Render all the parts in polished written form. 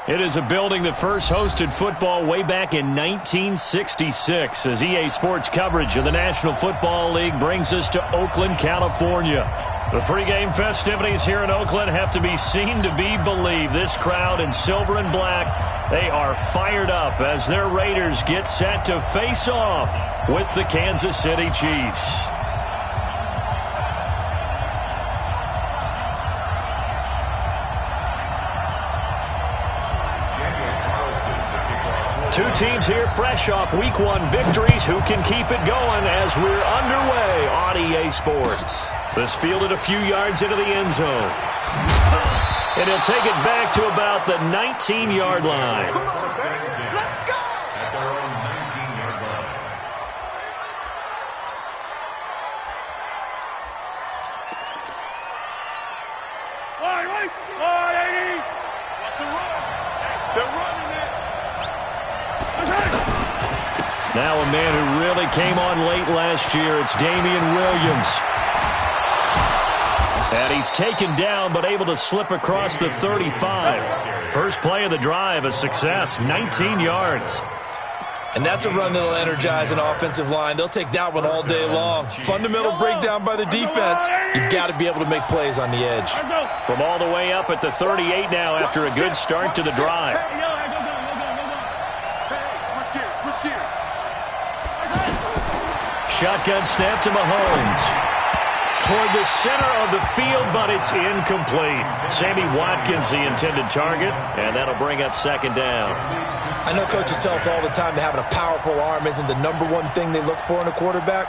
It is a building that first hosted football way back in 1966 as EA Sports coverage of the National Football League brings us to Oakland, California. The pregame festivities here in Oakland have to be seen to be believed. This crowd in silver and black, they are fired up as their Raiders get set to face off with the Kansas City Chiefs. Two teams here fresh off Week 1 victories. Who can keep it going as we're underway on EA Sports? This fielded a few yards into the end zone. And he'll take it back to about the 19-yard line. Let's go! At their own 19-yard line. All right. All right, what's the run? They're running it. Now a man who really came on late last year, it's Damian Williams. And he's taken down but able to slip across the 35. First play of the drive, a success, 19 yards. And that's a run that'll energize an offensive line. They'll take that one all day long. Fundamental breakdown by the defense. You've got to be able to make plays on the edge. From all the way up at the 38 now after a good start to the drive. Shotgun snap to Mahomes. Toward the center of the field, but it's incomplete. Sammy Watkins, the intended target, and that'll bring up second down. I know coaches tell us all the time that having a powerful arm isn't the #1 thing they look for in a quarterback.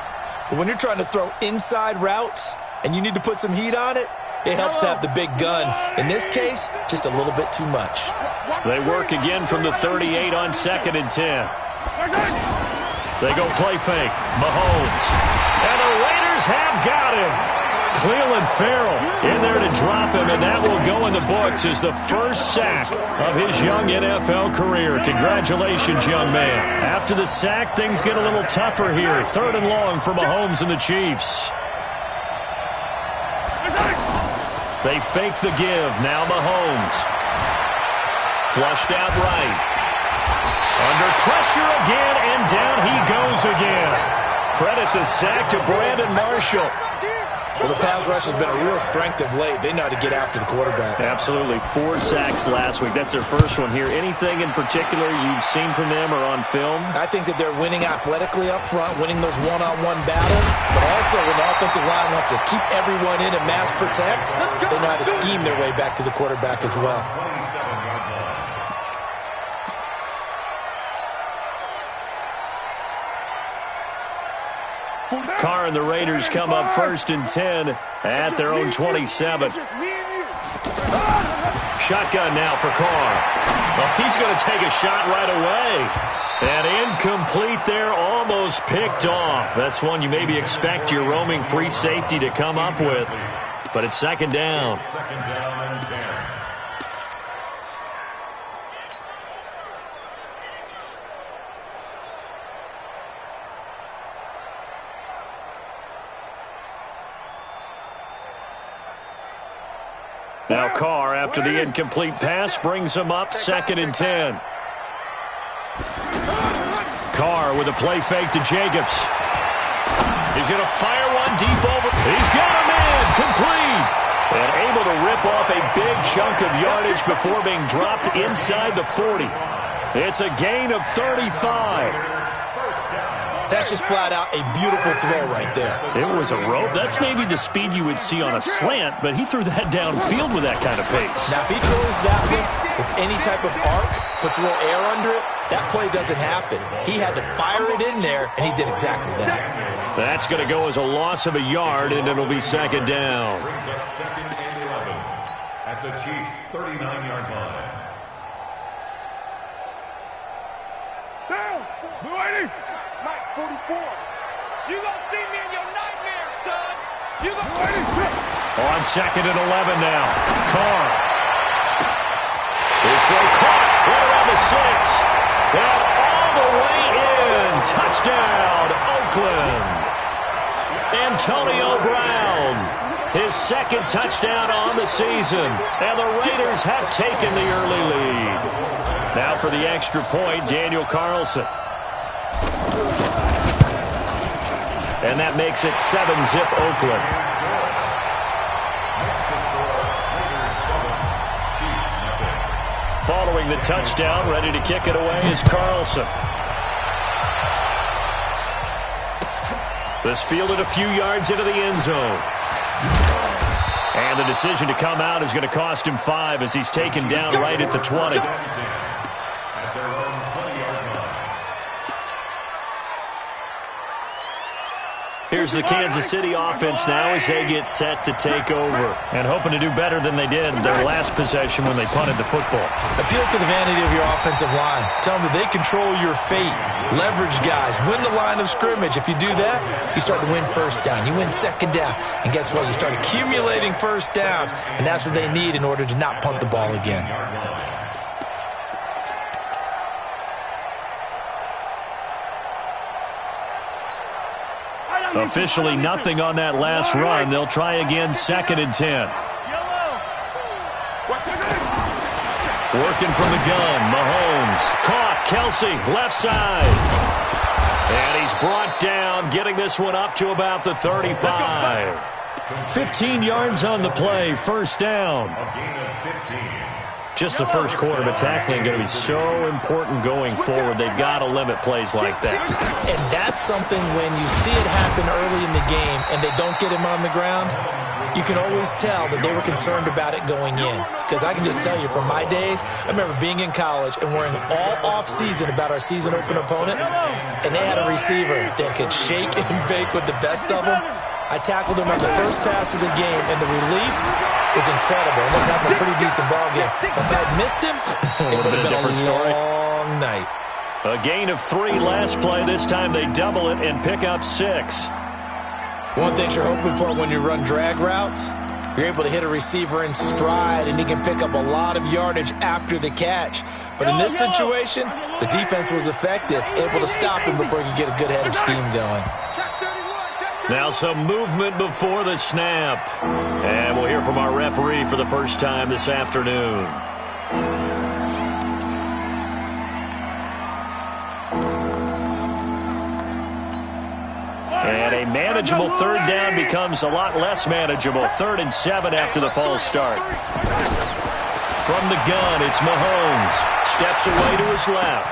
But when you're trying to throw inside routes and you need to put some heat on it, it helps to have the big gun. In this case, just a little bit too much. They work again from the 38 on 2nd and 10. They go play fake. Mahomes. And the Raiders have got him. Cleveland Farrell in there to drop him, and that will go in the books as the first sack of his young NFL career. Congratulations, young man. After the sack, things get a little tougher here. 3rd and long for Mahomes and the Chiefs. They fake the give. Now Mahomes. Flushed out right. Under pressure again, and down he goes again. Credit the sack to Brandon Marshall. Well, the pass rush has been a real strength of late. They know how to get after the quarterback. Absolutely. 4 sacks last week. That's their first one here. Anything in particular you've seen from them or on film? I think that they're winning athletically up front, winning those one-on-one battles, but also when the offensive line wants to keep everyone in and mass protect, they know how to scheme their way back to the quarterback as well. Carr and the Raiders come up 1st and 10 at their own 27. Shotgun now for Carr. Well, he's going to take a shot right away. And incomplete there, almost picked off. That's one you maybe expect your roaming free safety to come up with. But it's 2nd down. Now Carr, after the incomplete pass, brings him up 2nd and 10. Carr with a play fake to Jacobs. He's going to fire one deep over. He's got him in, complete. And able to rip off a big chunk of yardage before being dropped inside the 40. It's a gain of 35. That's just flat out a beautiful throw right there. It was a rope. That's maybe the speed you would see on a slant, but he threw that downfield with that kind of pace. Now, if he throws that one with any type of arc, puts a little air under it, that play doesn't happen. He had to fire it in there, and he did exactly that. That's going to go as a loss of a yard, and it'll be 2nd down. Brings up 2nd and 11 at the Chiefs' 39-yard line. Down! Waiting! Mike 44. You gonna see me in your nightmare, son. You gonna On 2nd and 11 now. Carr. This throw caught right around the 6. And all the way in. Touchdown, Oakland. Antonio Brown. His second touchdown on the season. And the Raiders have taken the early lead. Now for the extra point, Daniel Carlson. And that makes it 7-zip Oakland. Following the touchdown, ready to kick it away is Carlson. This fielded a few yards into the end zone. And the decision to come out is going to cost him 5 as he's taken down right at the 20. Here's the Kansas City offense now as they get set to take over. And hoping to do better than they did their last possession when they punted the football. Appeal to the vanity of your offensive line. Tell them that they control your fate. Leverage guys. Win the line of scrimmage. If you do that, you start to win first down. You win second down. And guess what? You start accumulating first downs. And that's what they need in order to not punt the ball again. Officially nothing on that last run. They'll try again, 2nd and 10. Working from the gun, Mahomes. Caught, Kelsey, left side. And he's brought down, getting this one up to about the 35. 15 yards on the play, first down. Just the first quarter, but tackling going to be so important going forward. They've got to limit plays like that. And that's something when you see it happen early in the game and they don't get him on the ground, you can always tell that they were concerned about it going in. Because I can just tell you from my days, I remember being in college and worrying all off-season about our season open opponent, and they had a receiver that could shake and bake with the best of them. I tackled him on the first pass of the game, and the relief was incredible. It was having a pretty decent ball game. If I had missed him, it would have been a long night. A gain of 3 last play. This time they double it and pick up 6. One thing you're hoping for when you run drag routes, you're able to hit a receiver in stride, and he can pick up a lot of yardage after the catch. But in this situation, the defense was effective, able to stop him before he could get a good head of steam going. Now some movement before the snap. And we'll hear from our referee for the first time this afternoon. And a manageable 3rd down becomes a lot less manageable. 3rd and 7 after the false start. From the gun, it's Mahomes. Steps away to his left.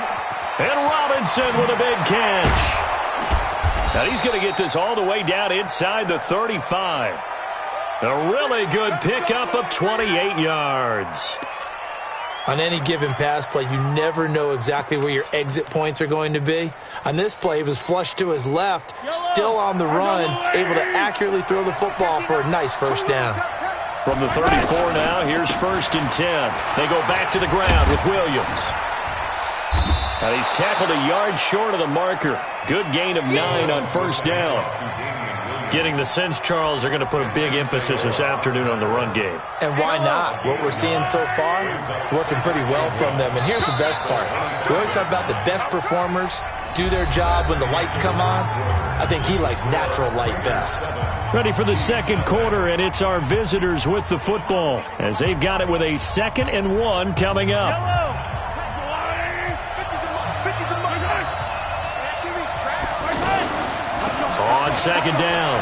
And Robinson with a big catch. Now he's going to get this all the way down inside the 35. A really good pickup of 28 yards. On any given pass play, you never know exactly where your exit points are going to be. On this play, he was flushed to his left, still on the run, able to accurately throw the football for a nice first down. From the 34 now, here's 1st and 10. They go back to the ground with Williams. And he's tackled a yard short of the marker. Good gain of 9 on first down. Getting the sense, Charles, they're going to put a big emphasis this afternoon on the run game. And why not? What we're seeing so far is working pretty well from them. And here's the best part. We always talk about the best performers do their job when the lights come on. I think he likes natural light best. Ready for the 2nd quarter, and it's our visitors with the football as they've got it with a 2nd and 1 coming up. On 2nd down,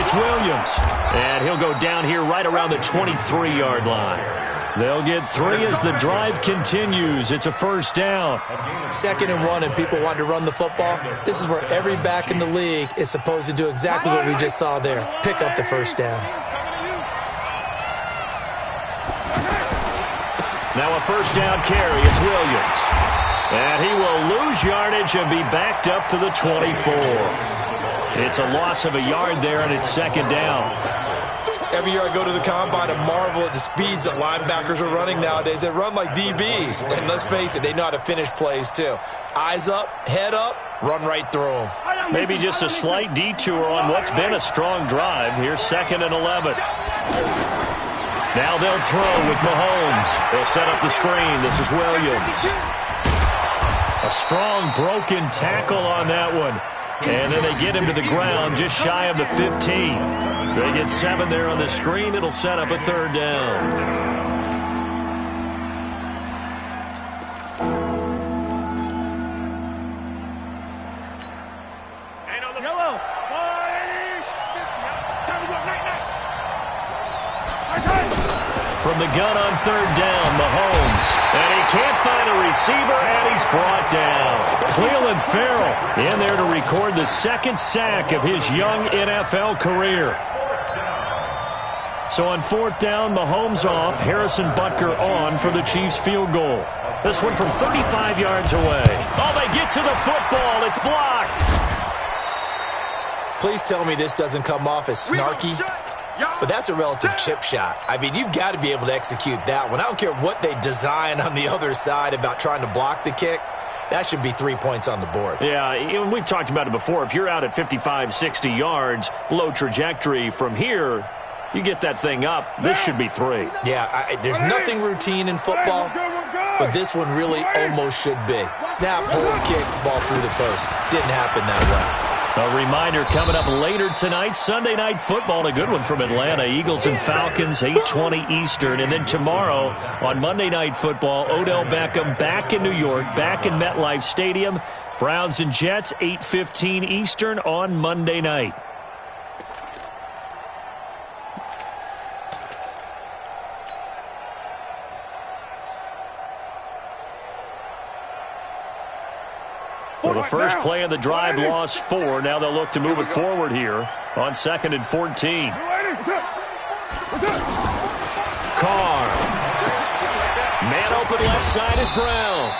it's Williams. And he'll go down here right around the 23-yard line. They'll get 3 as the drive continues. It's a first down. 2nd and 1, and people want to run the football. This is where every back in the league is supposed to do exactly what we just saw there. Pick up the first down. Now a first down carry. It's Williams. And he will lose yardage and be backed up to the 24. It's a loss of a yard there, and it's 2nd down. Every year I go to the combine and marvel at the speeds that linebackers are running nowadays. They run like DBs. And let's face it, they know how to finish plays too. Eyes up, head up, run right through them. Maybe just a slight detour on what's been a strong drive. Here's 2nd and 11. Now they'll throw with Mahomes. They'll set up the screen. This is Williams. A strong broken tackle on that one. And then they get him to the ground just shy of the 15. They get 7 there on the screen. It'll set up a 3rd down. From the gun on 3rd down, Mahomes. And he can't find a receiver, and he's brought down. Cleveland Farrell in there to record the 2nd sack of his young NFL career. So on 4th down, Mahomes off, Harrison Butker on for the Chiefs field goal. This one from 35 yards away. Oh, they get to the football. It's blocked. Please tell me this doesn't come off as snarky. But that's a relative chip shot. I mean, you've got to be able to execute that one. I don't care what they design on the other side about trying to block the kick. That should be 3 points on the board. Yeah, and we've talked about it before. If you're out at 55, 60 yards, low trajectory from here, you get that thing up, this should be 3. Yeah, there's nothing routine in football, but this one really almost should be. Snap, hold, kick, ball through the post. Didn't happen that way. A reminder coming up later tonight, Sunday Night Football, a good one from Atlanta. Eagles and Falcons, 8:20 Eastern. And then tomorrow on Monday Night Football, Odell Beckham back in New York, back in MetLife Stadium. Browns and Jets, 8:15 Eastern on Monday night. Well, the first play of the drive lost 4. Now they'll look to move it forward here on 2nd and 14. Carr. Man open left side is Brown.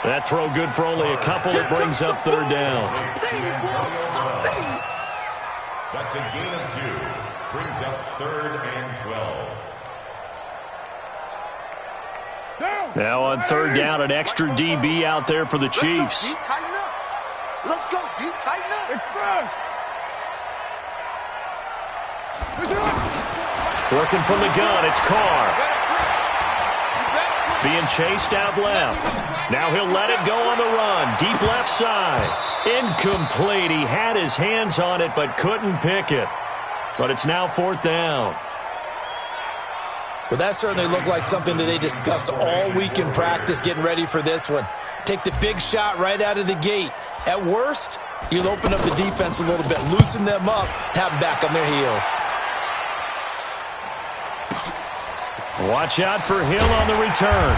That throw good for only a couple. It brings up 3rd down. That's a gain of 2. Brings up 3rd and 12. Now on 3rd down, an extra DB out there for the Chiefs. Let's go, D. Tighten up. Express. Working from the gun, it's Carr. Being chased out left. Now he'll let it go on the run. Deep left side. Incomplete. He had his hands on it but couldn't pick it. But it's now 4th down. Well, that certainly looked like something that they discussed all week in practice getting ready for this one. Take the big shot right out of the gate. At worst, you'll open up the defense a little bit, loosen them up, have them back on their heels. Watch out for Hill on the return.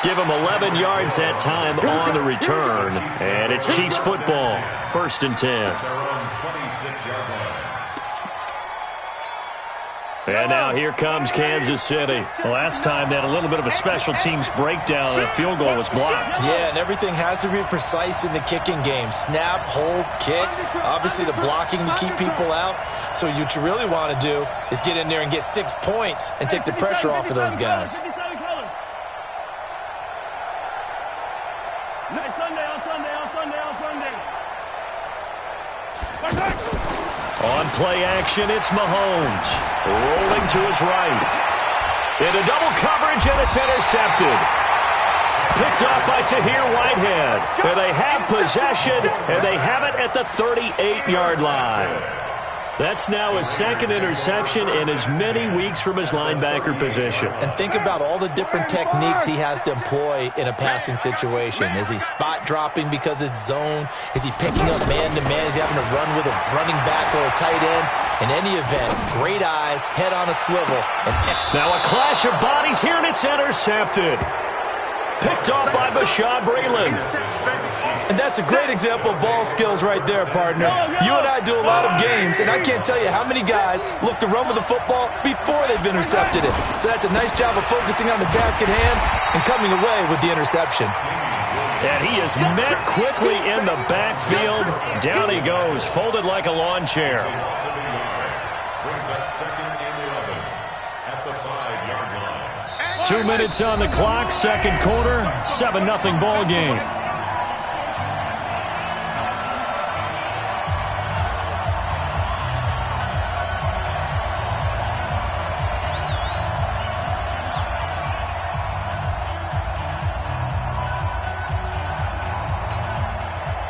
Give him 11 yards that time on the return. And it's Chiefs football, 1st and 10. And now here comes Kansas City. Last time they had a little bit of a special teams breakdown. The field goal was blocked. Yeah, and everything has to be precise in the kicking game. Snap, hold, kick. Obviously the blocking to keep people out. So what you really want to do is get in there and get 6 points and take the pressure off of those guys. On play action, it's Mahomes. Rolling to his right. Into double coverage, and it's intercepted. Picked off by Tahir Whitehead. And they have possession, and they have it at the 38-yard line. That's now his 2nd interception in as many weeks from his linebacker position. And think about all the different techniques he has to employ in a passing situation. Is he spot dropping because it's zone? Is he picking up man-to-man? Is he having to run with a running back or a tight end? In any event, great eyes, head on a swivel. Now a clash of bodies here, and it's intercepted. Picked off by Bashaud Breeland. And that's a great example of ball skills right there, partner. You and I do a lot of games, and I can't tell you how many guys look to run with the football before they've intercepted it. So that's a nice job of focusing on the task at hand and coming away with the interception. And he is met quickly in the backfield. Down he goes, folded like a lawn chair. Brings up 2nd and 11 at the 5-yard line. 2 minutes on the clock, 2nd quarter, 7-0 ball game.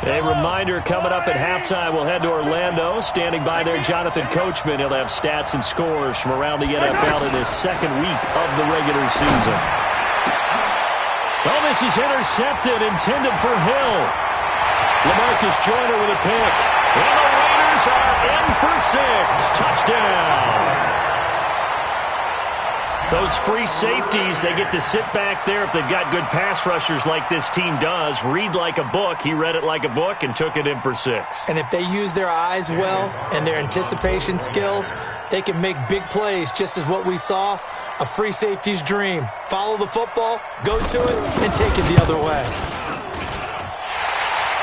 A reminder coming up at halftime, we'll head to Orlando. Standing by there, Jonathan Coachman. He'll have stats and scores from around the NFL in his second week of the regular season. Oh, this is intercepted, intended for Hill. LaMarcus Joyner with a pick. And the Raiders are in for 6. Touchdown. Those free safeties, they get to sit back there if they've got good pass rushers like this team does. Read like a book. He read it like a book and took it in for 6. And if they use their eyes well and their anticipation skills, they can make big plays, just as what we saw. A free safety's dream. Follow the football, go to it, and take it the other way.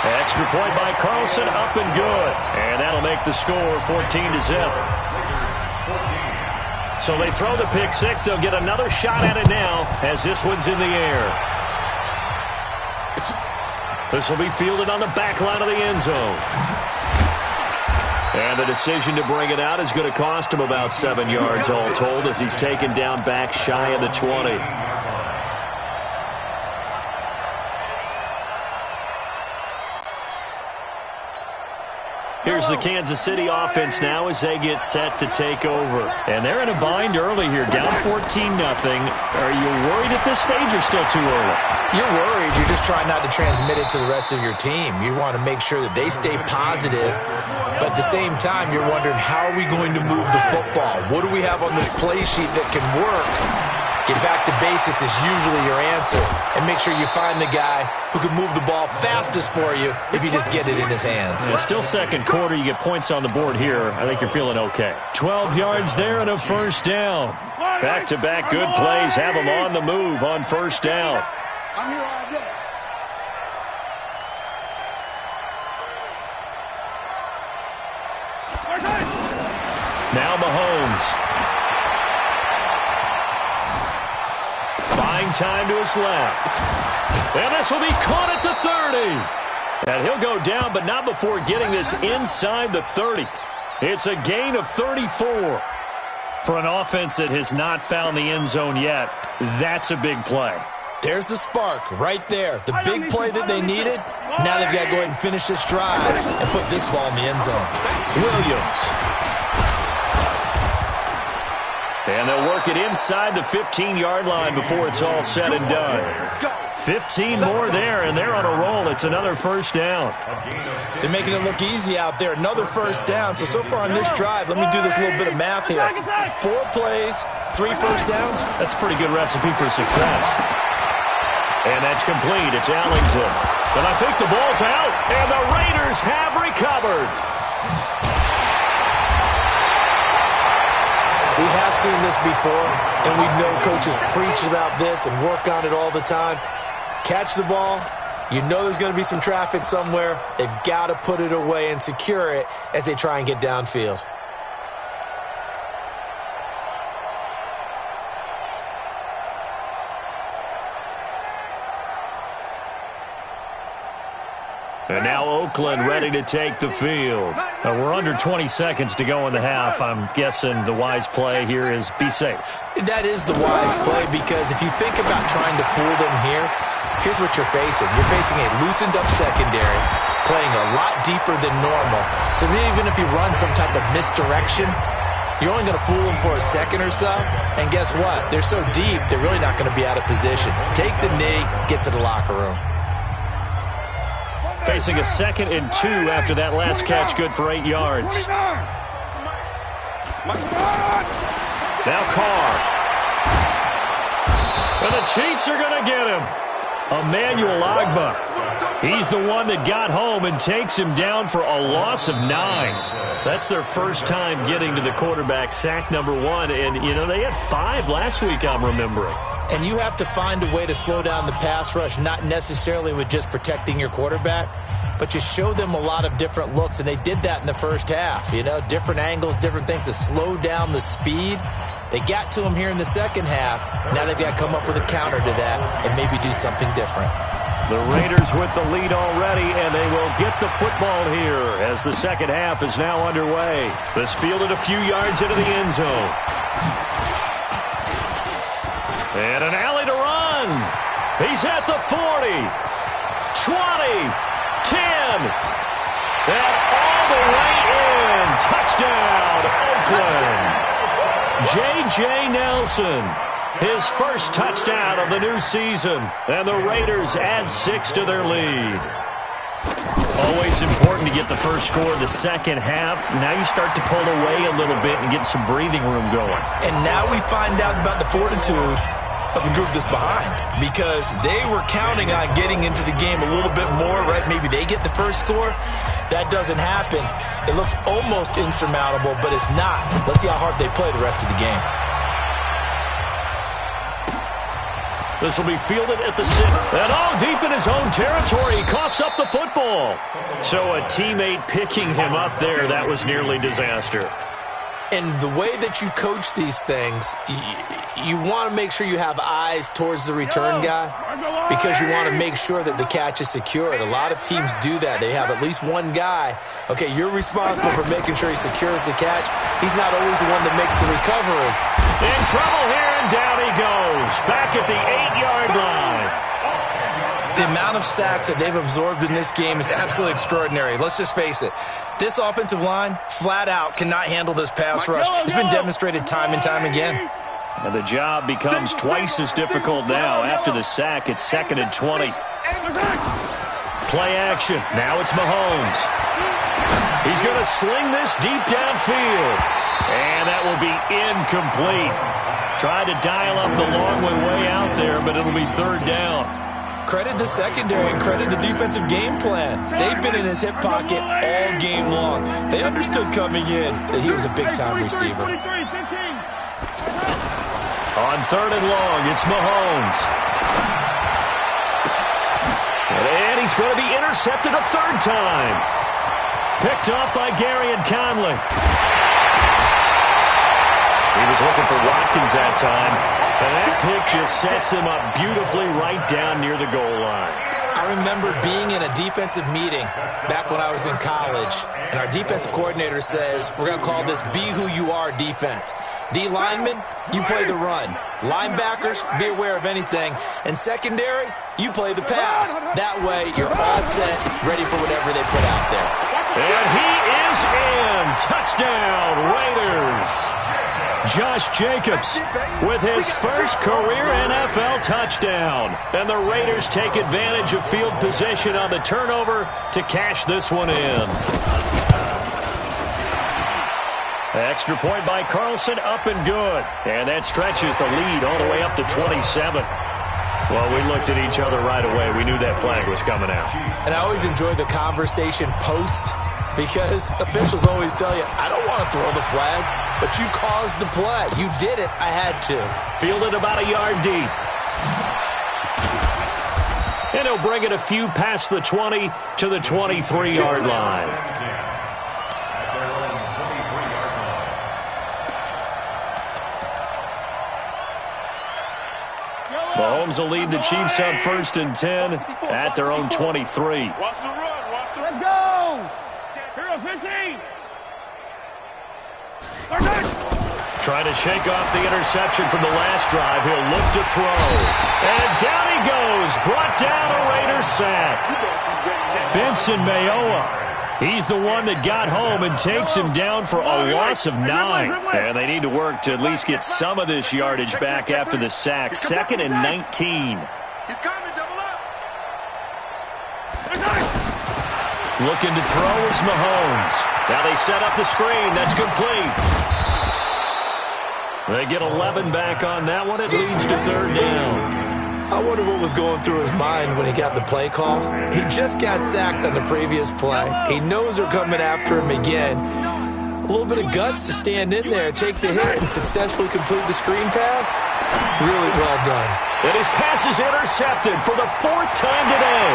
Extra point by Carlson, up and good. And that'll make the score 14-0. So they throw the pick 6. They'll get another shot at it now as this one's in the air. This will be fielded on the back line of the end zone. And the decision to bring it out is going to cost him about 7 yards all told as he's taken down back shy of the 20. Here's the Kansas City offense now as they get set to take over. And they're in a bind early here, down 14-0. Are you worried at this stage or still too early? You're worried. You're just trying not to transmit it to the rest of your team. You want to make sure that they stay positive. But at the same time, you're wondering, how are we going to move the football? What do we have on this play sheet that can work? Get back to basics is usually your answer. And make sure you find the guy who can move the ball fastest for you if you just get it in his hands. Yeah, still second quarter. You get points on the board here. I think you're feeling okay. 12 yards there and a first down. Back-to-back good plays have them on the move on first down. I'm here all day. Now Mahomes. Buying time to his left. And this will be caught at the 30. And he'll go down, but not before getting this inside the 30. It's a gain of 34. For an offense that has not found the end zone yet, that's a big play. There's the spark right there. The big play that they needed. Now they've got to go ahead and finish this drive and put this ball in the end zone. Williams. And they'll work it inside the 15-yard line before it's all said and done. 15 more there, and they're on a roll. It's another first down. They're making it look easy out there. Another first down. So far on this drive, let me do this little bit of math here. 4 plays, 3 first downs. That's a pretty good recipe for success. And that's complete. It's Allington. But I think the ball's out, and the Raiders have recovered. We have seen this before, and we know coaches preach about this and work on it all the time. Catch the ball. You know there's going to be some traffic somewhere. They've got to put it away and secure it as they try and get downfield. And now Oakland ready to take the field. We're under 20 seconds to go in the half. I'm guessing the wise play here is be safe. That is the wise play, because if you think about trying to fool them here, here's what you're facing. You're facing a loosened-up secondary, playing a lot deeper than normal. So even if you run some type of misdirection, you're only going to fool them for a second or so. And guess what? They're so deep, they're really not going to be out of position. Take the knee, get to the locker room. Facing a 2nd and 2 after that last catch, good for 8 yards. Now Carr. And the Chiefs are going to get him. Emmanuel Ogbah. He's the one that got home and takes him down for a loss of 9. That's their first time getting to the quarterback, sack number 1. And, you know, they had 5 last week, I'm remembering. And you have to find a way to slow down the pass rush, not necessarily with just protecting your quarterback, but you show them a lot of different looks, and they did that in the first half. You know, different angles, different things to slow down the speed. They got to him here in the second half. Now they've got to come up with a counter to that and maybe do something different. The Raiders with the lead already, and they will get the football here as the second half is now underway. This fielded a few yards into the end zone. And an alley to run. He's at the 40, 20, 10. And all the way in. Touchdown, Oakland. J.J. Nelson, his first touchdown of the new season. And the Raiders add 6 to their lead. Always important to get the first score of the second half. Now you start to pull away a little bit and get some breathing room going. And now we find out about the fortitude of the group that's behind, because they were counting on getting into the game a little bit more, right? Maybe they get the first score. That doesn't happen. It looks almost insurmountable, but it's not. Let's see how hard they play the rest of the game. This will be fielded at the center. And deep in his own territory, he coughs up the football. So a teammate picking him up there, that was nearly disaster. And the way that you coach these things, you want to make sure you have eyes towards the return guy, because you want to make sure that the catch is secured. A lot of teams do that. They have at least one guy. Okay, you're responsible for making sure he secures the catch. He's not always the one that makes the recovery. In trouble here, and down he goes. Back at the 8-yard line. The amount of sacks that they've absorbed in this game is absolutely extraordinary. Let's just face it. This offensive line, flat out, cannot handle this pass rush. It's been demonstrated time and time again. And the job becomes twice as difficult now. After the sack, it's 2nd and 20. Play action. Now it's Mahomes. He's going to sling this deep downfield. And that will be incomplete. Tried to dial up the long way out there, but it'll be 3rd down. Credit the secondary and credit the defensive game plan. They've been in his hip pocket all game long. They understood coming in that he was a big-time receiver. On 3rd and long, it's Mahomes. And he's going to be intercepted a 3rd time. Picked up by Gary and Conley. He was looking for Watkins that time. And that pick just sets him up beautifully right down near the goal line. I remember being in a defensive meeting back when I was in college, and our defensive coordinator says, we're going to call this Be Who You Are defense. D linemen, you play the run. Linebackers, be aware of anything. And secondary, you play the pass. That way, you're all set, ready for whatever they put out there. And he is in. Touchdown, Raiders. Josh Jacobs with his first career NFL touchdown. And the Raiders take advantage of field position on the turnover to cash this one in. Extra point by Carlson, up and good. And that stretches the lead all the way up to 27. Well, we looked at each other right away. We knew that flag was coming out. And I always enjoy the conversation post, because officials always tell you, I don't want to throw the flag, but you caused the play. You did it. I had to. Fielded about a yard deep. And he'll bring it a few past the 20 to the 23-yard line. Mahomes will lead the Chiefs on 1st and 10 at their own 23. Watch the run. Let's go. Here, 15. Trying to shake off the interception from the last drive. He'll look to throw. And down he goes. Brought down a Raiders sack. Benson Mayowa. He's the one that got home and takes him down for a loss of 9. And they need to work to at least get some of this yardage back after the sack. 2nd and 19. He's coming, double up. Looking to throw is Mahomes. Now they set up the screen. That's complete. They get 11 back on that one. It leads to 3rd down. I wonder what was going through his mind when he got the play call. He just got sacked on the previous play. He knows they're coming after him again. A little bit of guts to stand in there, take the hit, and successfully complete the screen pass. Really well done. And his pass is intercepted for the 4th time today.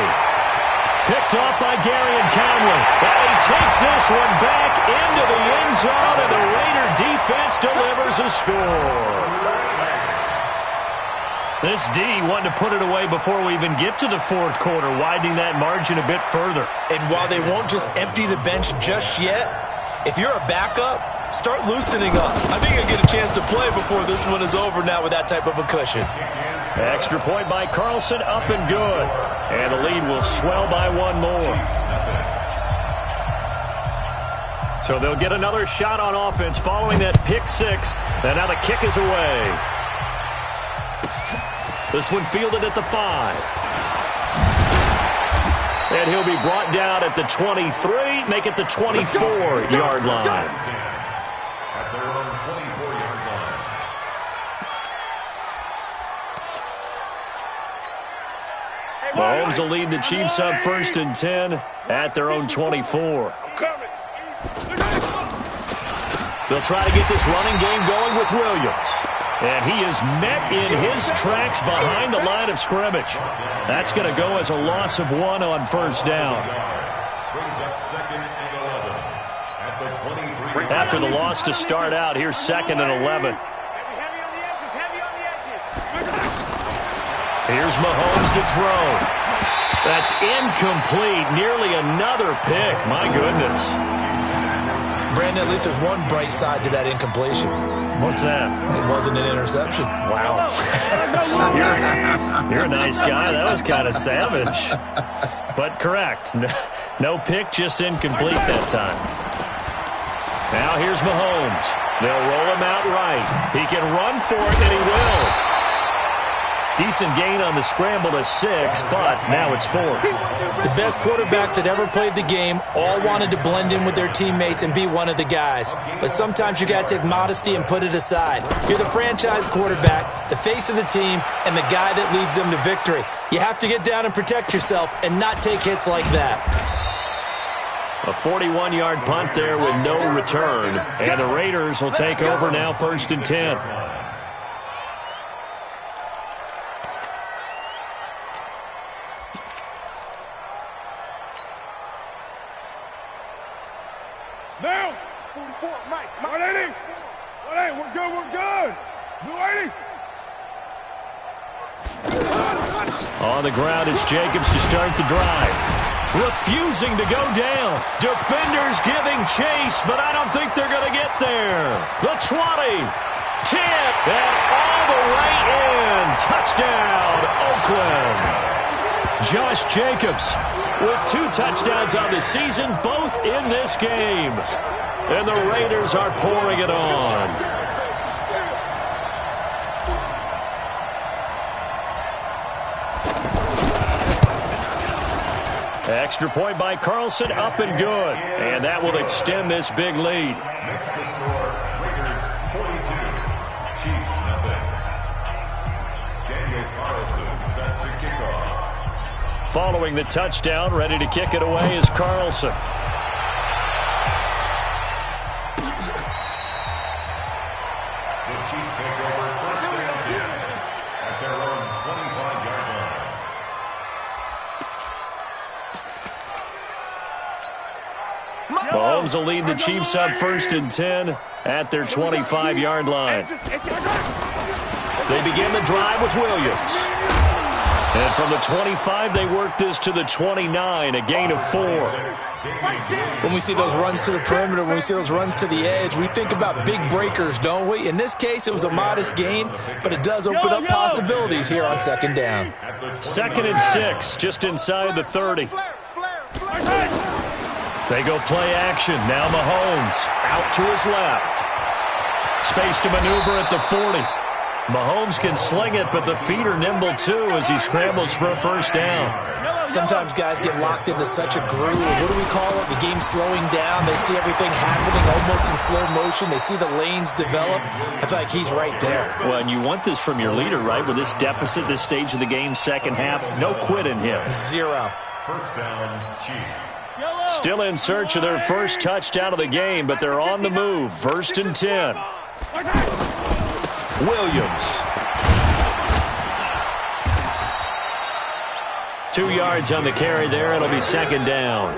Picked off by Gary and Conley. And he takes this one back into the end zone, and the Raider defense delivers a score. This D wanted to put it away before we even get to the 4th quarter, widening that margin a bit further. And while they won't just empty the bench just yet, if you're a backup, start loosening up. I think you'll get a chance to play before this one is over now with that type of a cushion. Extra point by Carlson, up and good. And the lead will swell by one more. So they'll get another shot on offense following that pick six. And now the kick is away. This one fielded at the 5. And he'll be brought down at the 23, make it the 24-yard line. At their own 24-yard line. Mahomes will lead the Chiefs up 1st and 10 at their own 24. They'll try to get this running game going with Williams. And he is met in his tracks behind the line of scrimmage. That's going to go as a loss of 1 on 1st down. Brings up 2nd and 11 at the 23. After the loss to start out, here's 2nd and 11. Here's Mahomes to throw. That's incomplete. Nearly another pick. My goodness. Brandon, at least there's one bright side to that incompletion. What's that? It wasn't an interception. Wow. You're a nice guy. That was kind of savage. But correct. No pick, just incomplete that time. Now here's Mahomes. They'll roll him out right. He can run for it, and he will. Decent gain on the scramble to 6, but now it's 4th. The best quarterbacks that ever played the game all wanted to blend in with their teammates and be one of the guys. But sometimes you got to take modesty and put it aside. You're the franchise quarterback, the face of the team, and the guy that leads them to victory. You have to get down and protect yourself and not take hits like that. A 41-yard punt there with no return. And the Raiders will take over now 1st and 10. Now, 44, Mike. 180. 180, we're good. 280. On the ground, it's Jacobs to start the drive. Refusing to go down. Defenders giving chase, but I don't think they're going to get there. The 20. 10. And all the way in. Touchdown, Oakland. Josh Jacobs with 2 touchdowns on the season, both in this game. And the Raiders are pouring it on. Extra point by Carlson, up and good. And that will extend this big lead. Next to score, Raiders 42, Chiefs nothing. Daniel Carlson set to kick off. Following the touchdown, ready to kick it away is Carlson. The Chiefs take over 1st and 10 at their own 25-yard line. Mahomes will lead the Chiefs up 1st and 10 at their 25-yard line. They begin the drive with Williams. And from the 25, they work this to the 29, a gain of 4. When we see those runs to the perimeter, when we see those runs to the edge, we think about big breakers, don't we? In this case, it was a modest gain, but it does open up possibilities here on 2nd down. 2nd and 6, just inside the 30. They go play action. Now Mahomes out to his left. Space to maneuver at the 40. Mahomes can sling it, but the feet are nimble too as he scrambles for a 1st down. Sometimes guys get locked into such a groove. What do we call it? The game slowing down. They see everything happening almost in slow motion. They see the lanes develop. I feel like he's right there. Well, and you want this from your leader, right? With this deficit, this stage of the game, 2nd half, no quit in him. 0. 1st down, Chiefs. Still in search of their 1st touchdown of the game, but they're on the move. 1st and 10. Williams. 2 yards on the carry there. It'll be 2nd down.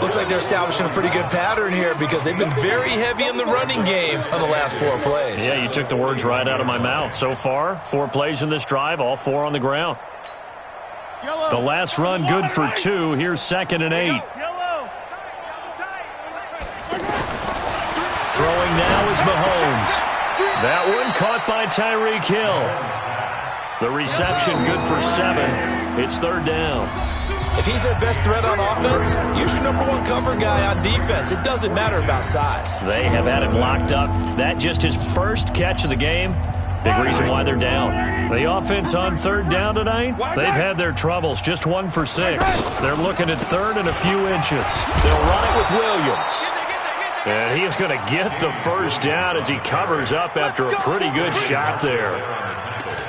Looks like they're establishing a pretty good pattern here because they've been very heavy in the running game on the last 4 plays. Yeah, you took the words right out of my mouth. So far, 4 plays in this drive, all 4 on the ground. The last run good for 2. Here's 2nd and 8. Throwing now is Mahomes. That one caught by Tyreek Hill. The reception good for 7. It's third down. If he's their best threat on offense, use your number one cover guy on defense. It doesn't matter about size. They have had him locked up. That just his first catch of the game. Big reason why they're down. The offense on third down tonight, they've had their troubles. Just 1 for 6. They're looking at third and a few inches. They'll run it with Williams. And he is going to get the first down as he covers up after a pretty good shot there.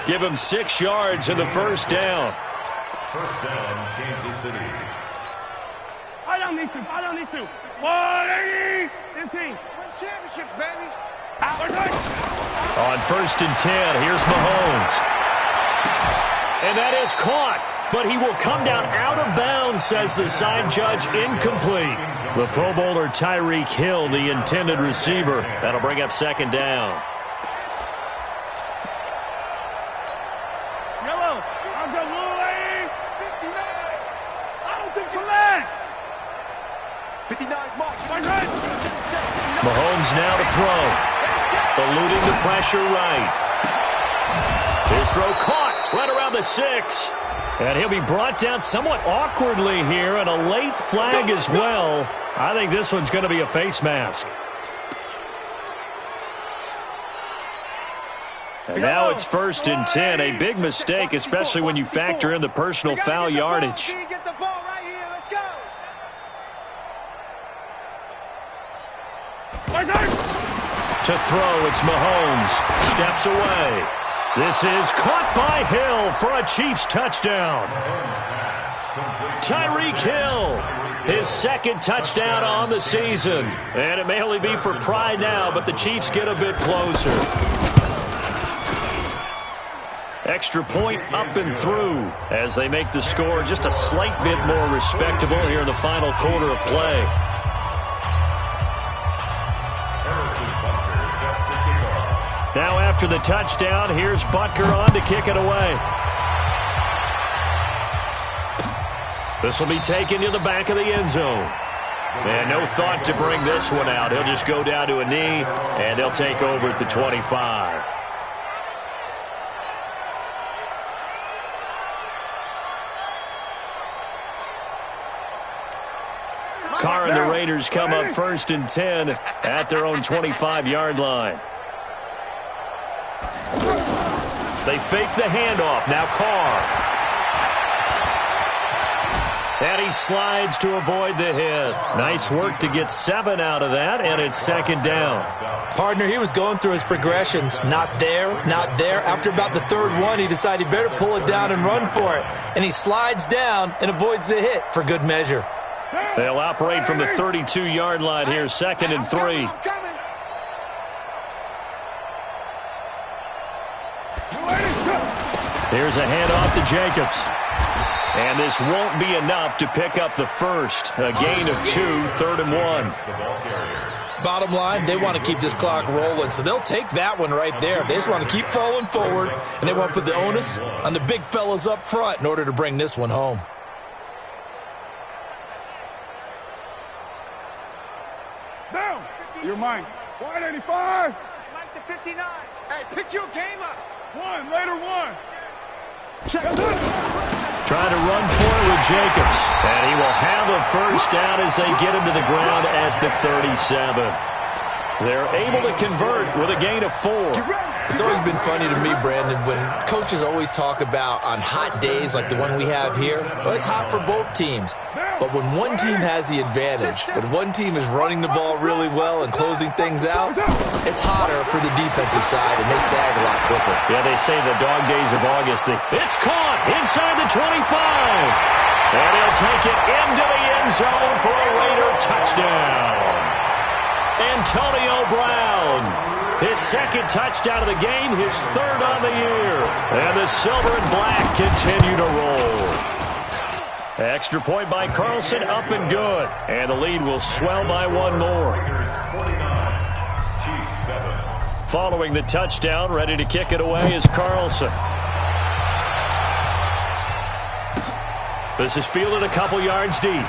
Give him 6 yards in the first down. First down, Kansas City. I don't need to. 180. 15. Win championships, baby. On first and 10, here's Mahomes. And that is caught, but he will come down out of bounds, says the side judge, incomplete. The Pro Bowler Tyreek Hill, the intended receiver. That'll bring up second down. Yellow. I'll go blue lane. 59. I don't think you land. 59's mark. Mahomes now to throw. Eluding the pressure right. His throw caught right around the 6. And he'll be brought down somewhat awkwardly here, and a late flag as well. I think this one's going to be a face mask. And now it's first and 10. A big mistake, especially when you factor in the personal foul yardage. Get the ball right here. Let's go. To throw, it's Mahomes. Steps away. This is caught by Hill for a Chiefs touchdown. Tyreek Hill, his second touchdown on the season. And it may only be for pride now, but the Chiefs get a bit closer. Extra point up and through as they make the score just a slight bit more respectable here in the final quarter of play. Now after the touchdown, here's Butker on to kick it away. This will be taken to the back of the end zone. And no thought to bring this one out. He'll just go down to a knee, and they'll take over at the 25. Carr and the Raiders come up first and 10 at their own 25-yard line. They fake the handoff. Now Carr. And he slides to avoid the hit. Nice work to get 7 out of that, and it's second down. Partner, he was going through his progressions. Not there, not there. After about the third one, he decided he better pull it down and run for it. And he slides down and avoids the hit for good measure. They'll operate from the 32-yard line here, second and 3. Here's a handoff to Jacobs. And this won't be enough to pick up the first. A gain of 2, third and 1. Bottom line, they want to keep this clock rolling, so they'll take that one right there. They just want to keep falling forward, and they want to put the onus on the big fellas up front in order to bring this one home. Down. You're mine. 185. Mike to 59. Hey, pick your game up. Later one. Trying to run for it with Jacobs. And he will have a first down as they get him to the ground at the 37. They're able to convert with a gain of 4. It's always been funny to me, Brandon, when coaches always talk about on hot days like the one we have here, it's hot for both teams. But when one team has the advantage, when one team is running the ball really well and closing things out, it's hotter for the defensive side, and they sag a lot quicker. Yeah, they say the dog days of August. It's caught inside the 25. And he'll take it into the end zone for a Raider touchdown. Antonio Brown, his second touchdown of the game, his third on the year. And the silver and black continue to roll. Extra point by Carlson, up and good. And the lead will swell by 1 more. Following the touchdown, ready to kick it away is Carlson. This is fielded a couple yards deep.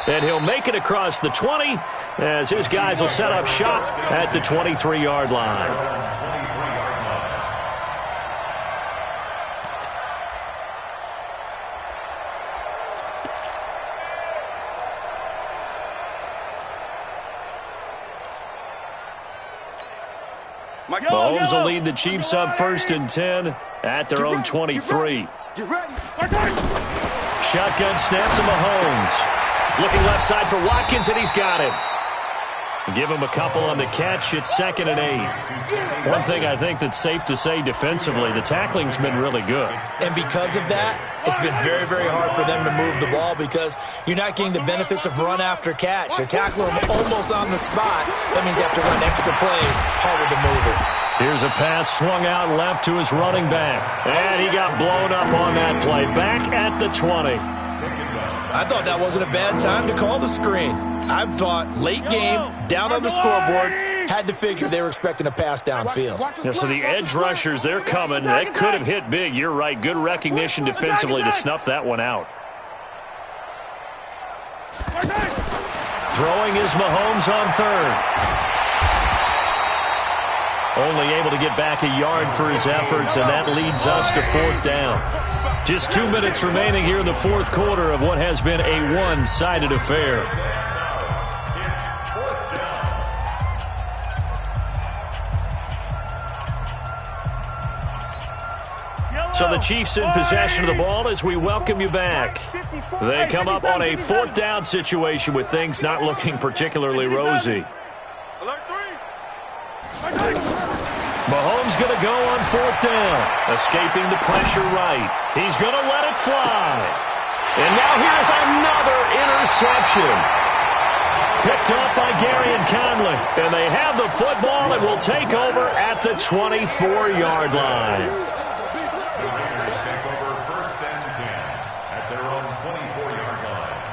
And he'll make it across the 20 as his guys will set up shop at the 23-yard line. Mahomes will lead the Chiefs up 1st and 10 at their own 23. Shotgun snap to Mahomes. Looking left side for Watkins, and he's got him. Give him a couple on the catch. It's 2nd and 8. One thing I think that's safe to say defensively, the tackling's been really good. And because of that, it's been very, very hard for them to move the ball because you're not getting the benefits of run after catch. They're tackling him almost on the spot. That means you have to run extra plays, harder to move it. Here's a pass swung out left to his running back. And he got blown up on that play. Back at the 20. I thought that wasn't a bad time to call the screen. I thought late game, down on the scoreboard, had to figure they were expecting a pass downfield. Yeah, so the edge rushers, they're coming. They could have hit big. You're right. Good recognition defensively to snuff that one out. Throwing is Mahomes on 3rd. Only able to get back a yard for his efforts, and that leads us to 4th down. Just 2 minutes remaining here in the 4th quarter of what has been a one-sided affair. So the Chiefs in possession of the ball as we welcome you back. They come up on a 4th down situation with things not looking particularly rosy. Mahomes going to go on 4th down. Escaping the pressure right. He's going to let it fly. And now here's another interception. Picked up by Gary and Conley. And they have the football and will take over at the 24-yard line. Take over 1st and 10 at their own 24-yard line.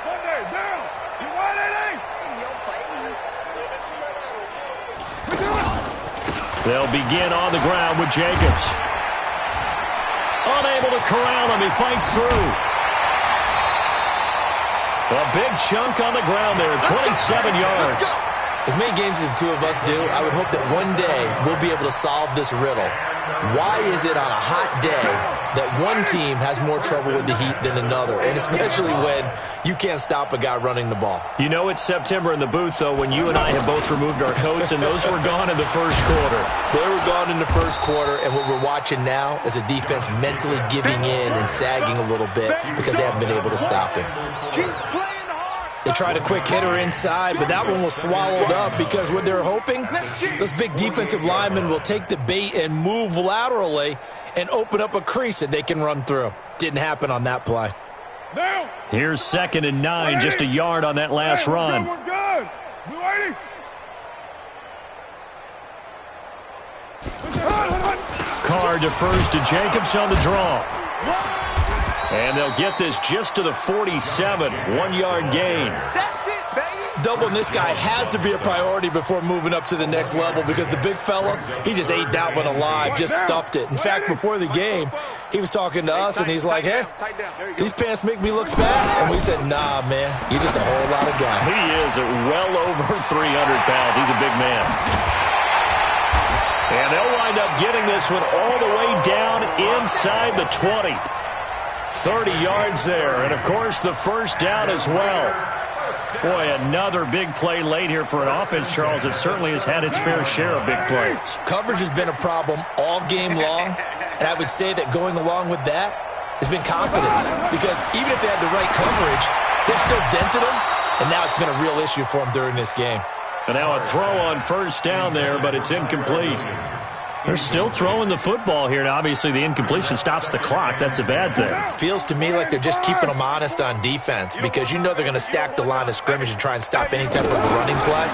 Monday, down. You want it? In your face. They'll begin on the ground with Jacobs. Unable to corral him. He fights through. A big chunk on the ground there, 27 yards. As many games as the two of us do, I would hope that one day we'll be able to solve this riddle. Why is it on a hot day that one team has more trouble with the heat than another, and especially when you can't stop a guy running the ball? You know it's September in the booth, though, when you and I have both removed our coats, and those were gone in the 1st quarter. They were gone in the 1st quarter, and what we're watching now is a defense mentally giving in and sagging a little bit because they haven't been able to stop him. Keep playing hard. They tried a quick hitter inside, but that one was swallowed up because what they're hoping, those big defensive linemen will take the bait and move laterally and open up a crease that they can run through. Didn't happen on that play. Down. Here's 2nd and 9, just a yard on that last run. We're good. Blue 80. Carr defers to Jacobs on the draw. And they'll get this just to the 47, 1-yard gain. That's it, baby. Doubling this guy has to be a priority before moving up to the next level because the big fella, he just ate that one alive, just stuffed it. In fact, before the game, he was talking to us, and he's like, hey, these pants make me look fat. And we said, nah, man, you're just a whole lot of guy. He is at well over 300 pounds. He's a big man. And they'll wind up getting this one all the way down inside the 20. 30 yards there, and of course the 1st down as well. Boy, another big play late here for an offense, Charles. It certainly has had its fair share of big plays. Coverage has been a problem all game long, and I would say that going along with that has been confidence because even if they had the right coverage, they've still dented them, and now it's been a real issue for them during this game. And now a throw on 1st down there, but it's incomplete. They're still throwing the football here, and obviously the incompletion stops the clock. That's a bad thing. Feels to me like they're just keeping them honest on defense because you know they're going to stack the line of scrimmage and try and stop any type of running play.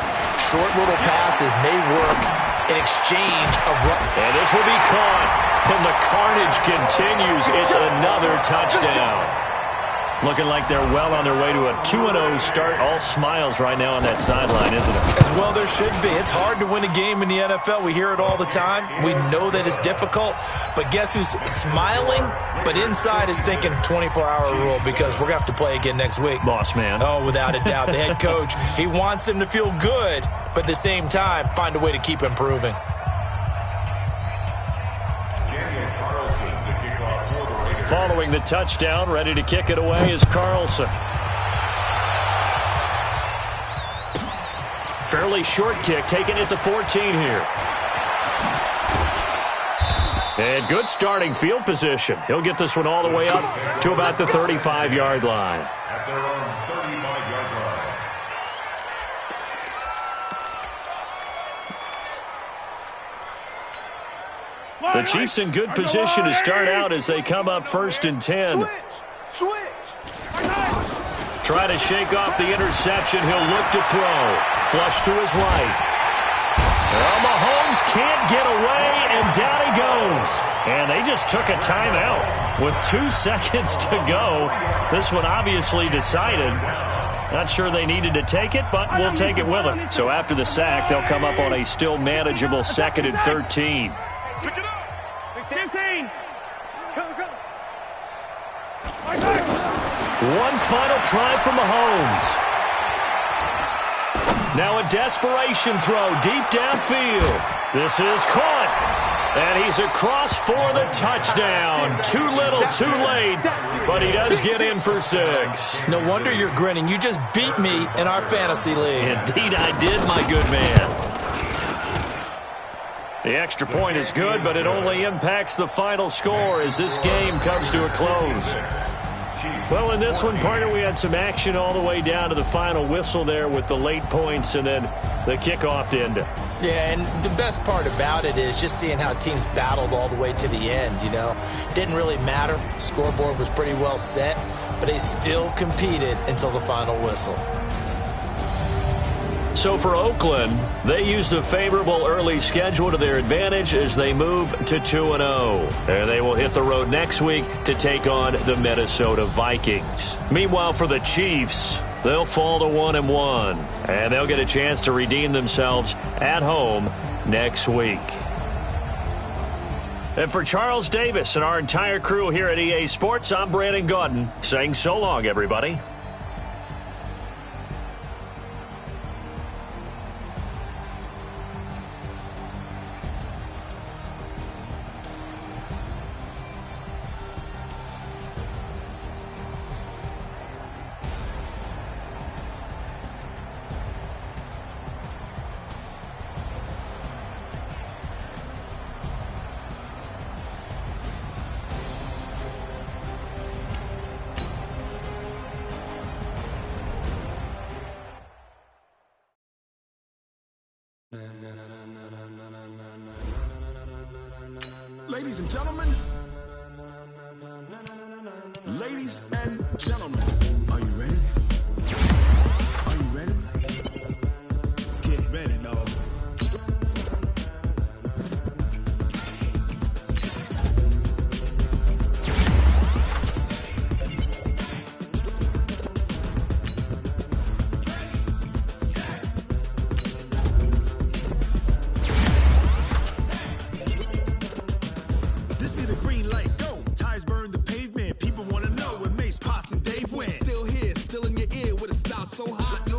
Short little passes may work in exchange of run. And this will be caught, and the carnage continues. It's another touchdown. Looking like they're well on their way to a 2-0 start. All smiles right now on that sideline, isn't it? As well there should be. It's hard to win a game in the NFL. We hear it all the time. We know that it's difficult. But guess who's smiling, but inside is thinking 24-hour rule because we're going to have to play again next week. Boss man. Oh, without a doubt. The head coach, he wants them to feel good, but at the same time, find a way to keep improving. Following the touchdown, ready to kick it away is Carlson. Fairly short kick, taking it to 14 here. And good starting field position. He'll get this one all the way up to about the 35-yard line. At their own 35-yard line. The Chiefs in good position to start out as they come up 1st and 10. Switch. Try to shake off the interception. He'll look to throw. Flush to his right. Well, Mahomes can't get away, and down he goes. And they just took a timeout with 2 seconds to go. This one obviously decided. Not sure they needed to take it, but we'll take it with them. So after the sack, they'll come up on a still manageable 2nd and 13. Pick it up. 15. Come. One final try for Mahomes. Now a desperation throw deep downfield. This is caught. And he's across for the touchdown. Too little, too late. But he does get in for 6. No wonder you're grinning. You just beat me in our fantasy league. Indeed I did, my good man. The extra point is good, but it only impacts the final score as this game comes to a close. Well, in this one, partner, we had some action all the way down to the final whistle there with the late points and then the kickoff to end it. Yeah, and the best part about it is just seeing how teams battled all the way to the end, you know. Didn't really matter. Scoreboard was pretty well set, but they still competed until the final whistle. So for Oakland, they used a favorable early schedule to their advantage as they move to 2-0. And they will hit the road next week to take on the Minnesota Vikings. Meanwhile, for the Chiefs, they'll fall to 1-1. And they'll get a chance to redeem themselves at home next week. And for Charles Davis and our entire crew here at EA Sports, I'm Brandon Gaudin saying so long, everybody. Ladies and gentlemen, are you ready? Are you ready? Get ready, dog. This be the green light, go. Tires burn the pavement. People want to know when Mace, Potts, and Dave went. Still here, still in your ear with a style so hot.